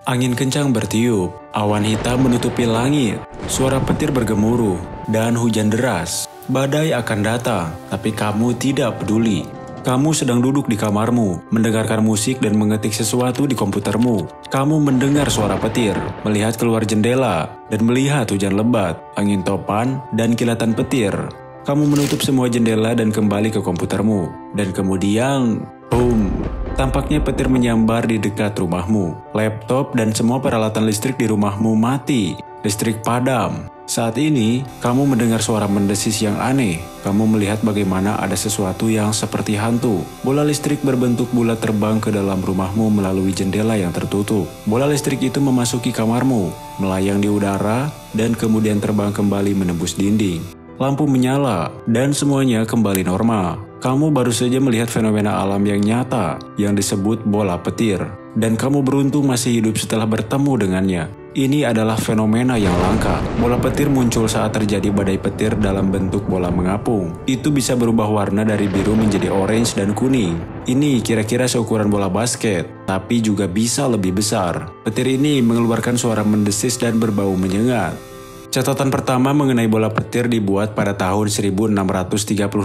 Angin kencang bertiup, awan hitam menutupi langit, suara petir bergemuruh, dan hujan deras. Badai akan datang, tapi kamu tidak peduli. Kamu sedang duduk di kamarmu, mendengarkan musik dan mengetik sesuatu di komputermu. Kamu mendengar suara petir, melihat keluar jendela, dan melihat hujan lebat, angin topan, dan kilatan petir. Kamu menutup semua jendela dan kembali ke komputermu. Dan kemudian, boom! Tampaknya petir menyambar di dekat rumahmu. Laptop dan semua peralatan listrik di rumahmu mati. Listrik padam. Saat ini, kamu mendengar suara mendesis yang aneh. Kamu melihat bagaimana ada sesuatu yang seperti hantu. Bola listrik berbentuk bulat terbang ke dalam rumahmu melalui jendela yang tertutup. Bola listrik itu memasuki kamarmu, melayang di udara, dan kemudian terbang kembali menembus dinding. Lampu menyala, dan semuanya kembali normal. Kamu baru saja melihat fenomena alam yang nyata, yang disebut bola petir. Dan kamu beruntung masih hidup setelah bertemu dengannya. Ini adalah fenomena yang langka. Bola petir muncul saat terjadi badai petir dalam bentuk bola mengapung. Itu bisa berubah warna dari biru menjadi orange dan kuning. Ini kira-kira seukuran bola basket, tapi juga bisa lebih besar. Petir ini mengeluarkan suara mendesis dan berbau menyengat. Catatan pertama mengenai bola petir dibuat pada tahun 1638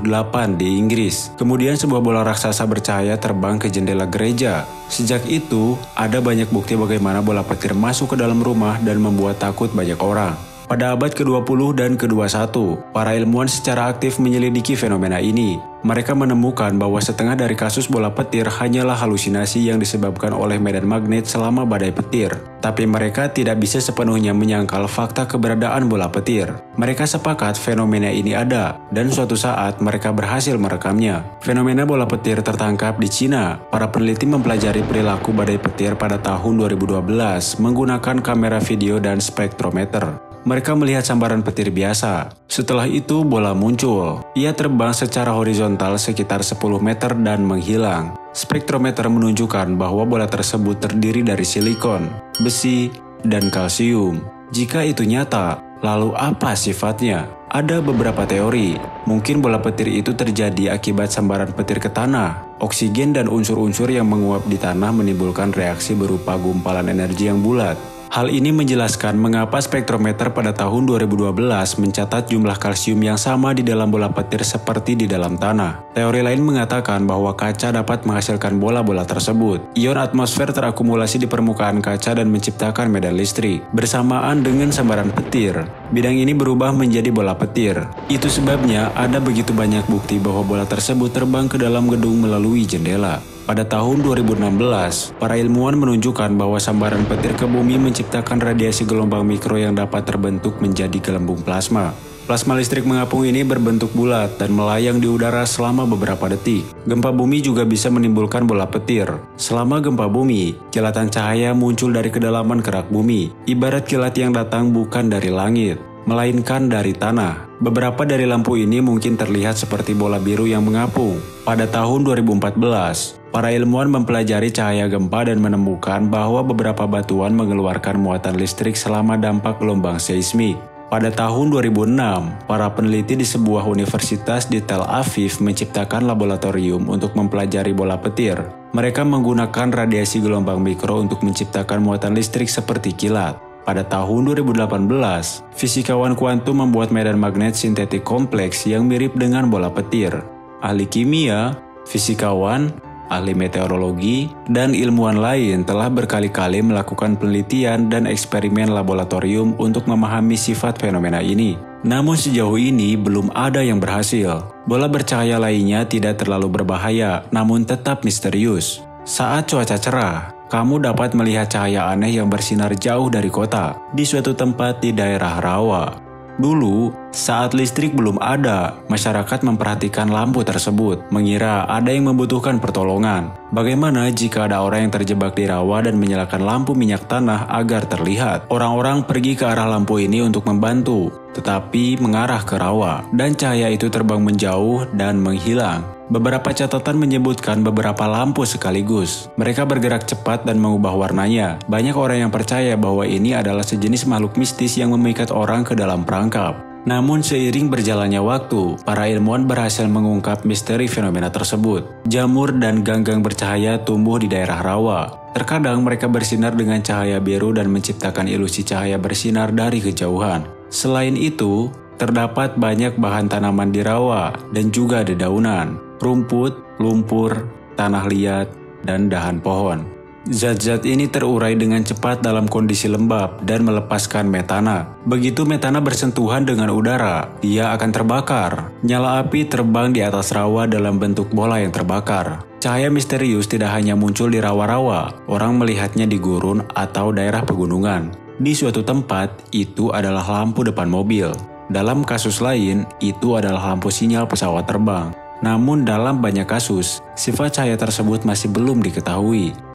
di Inggris. Kemudian sebuah bola raksasa bercahaya terbang ke jendela gereja. Sejak itu, ada banyak bukti bagaimana bola petir masuk ke dalam rumah dan membuat takut banyak orang. Pada abad ke-20 dan ke-21, para ilmuwan secara aktif menyelidiki fenomena ini. Mereka menemukan bahwa setengah dari kasus bola petir hanyalah halusinasi yang disebabkan oleh medan magnet selama badai petir. Tapi mereka tidak bisa sepenuhnya menyangkal fakta keberadaan bola petir. Mereka sepakat fenomena ini ada, dan suatu saat mereka berhasil merekamnya. Fenomena bola petir tertangkap di Cina. Para peneliti mempelajari perilaku badai petir pada tahun 2012 menggunakan kamera video dan spektrometer. Mereka melihat sambaran petir biasa. Setelah itu bola muncul. Ia terbang secara horizontal sekitar 10 meter dan menghilang. Spektrometer menunjukkan bahwa bola tersebut terdiri dari silikon, besi, dan kalsium. Jika itu nyata, lalu apa sifatnya? Ada beberapa teori. Mungkin bola petir itu terjadi akibat sambaran petir ke tanah. Oksigen dan unsur-unsur yang menguap di tanah menimbulkan reaksi berupa gumpalan energi yang bulat. Hal ini menjelaskan mengapa spektrometer pada tahun 2012 mencatat jumlah kalsium yang sama di dalam bola petir seperti di dalam tanah. Teori lain mengatakan bahwa kaca dapat menghasilkan bola-bola tersebut. Ion atmosfer terakumulasi di permukaan kaca dan menciptakan medan listrik. Bersamaan dengan sambaran petir, bidang ini berubah menjadi bola petir. Itu sebabnya ada begitu banyak bukti bahwa bola tersebut terbang ke dalam gedung melalui jendela. Pada tahun 2016, para ilmuwan menunjukkan bahwa sambaran petir ke bumi menciptakan radiasi gelombang mikro yang dapat terbentuk menjadi gelembung plasma. Plasma listrik mengapung ini berbentuk bulat dan melayang di udara selama beberapa detik. Gempa bumi juga bisa menimbulkan bola petir. Selama gempa bumi, kilatan cahaya muncul dari kedalaman kerak bumi. Ibarat kilat yang datang bukan dari langit, melainkan dari tanah. Beberapa dari lampu ini mungkin terlihat seperti bola biru yang mengapung. Pada tahun 2014, para ilmuwan mempelajari cahaya gempa dan menemukan bahwa beberapa batuan mengeluarkan muatan listrik selama dampak gelombang seismik. Pada tahun 2006, para peneliti di sebuah universitas di Tel Aviv menciptakan laboratorium untuk mempelajari bola petir. Mereka menggunakan radiasi gelombang mikro untuk menciptakan muatan listrik seperti kilat. Pada tahun 2018, fisikawan kuantum membuat medan magnet sintetik kompleks yang mirip dengan bola petir. Ahli kimia, fisikawan, ahli meteorologi, dan ilmuwan lain telah berkali-kali melakukan penelitian dan eksperimen laboratorium untuk memahami sifat fenomena ini. Namun sejauh ini belum ada yang berhasil. Bola bercahaya lainnya tidak terlalu berbahaya, namun tetap misterius. Saat cuaca cerah, kamu dapat melihat cahaya aneh yang bersinar jauh dari kota, di suatu tempat di daerah rawa. Dulu, saat listrik belum ada, masyarakat memperhatikan lampu tersebut, mengira ada yang membutuhkan pertolongan. Bagaimana jika ada orang yang terjebak di rawa dan menyalakan lampu minyak tanah agar terlihat? Orang-orang pergi ke arah lampu ini untuk membantu, tetapi mengarah ke rawa, dan cahaya itu terbang menjauh dan menghilang. Beberapa catatan menyebutkan beberapa lampu sekaligus. Mereka bergerak cepat dan mengubah warnanya. Banyak orang yang percaya bahwa ini adalah sejenis makhluk mistis yang memikat orang ke dalam perangkap. Namun seiring berjalannya waktu, para ilmuwan berhasil mengungkap misteri fenomena tersebut. Jamur dan ganggang bercahaya tumbuh di daerah rawa. Terkadang mereka bersinar dengan cahaya biru dan menciptakan ilusi cahaya bersinar dari kejauhan. Selain itu, terdapat banyak bahan tanaman di rawa dan juga dedaunan, rumput, lumpur, tanah liat, dan dahan pohon. Zat-zat ini terurai dengan cepat dalam kondisi lembab dan melepaskan metana. Begitu metana bersentuhan dengan udara, ia akan terbakar. Nyala api terbang di atas rawa dalam bentuk bola yang terbakar. Cahaya misterius tidak hanya muncul di rawa-rawa, orang melihatnya di gurun atau daerah pegunungan. Di suatu tempat, itu adalah lampu depan mobil. Dalam kasus lain, itu adalah lampu sinyal pesawat terbang. Namun dalam banyak kasus, sifat cahaya tersebut masih belum diketahui.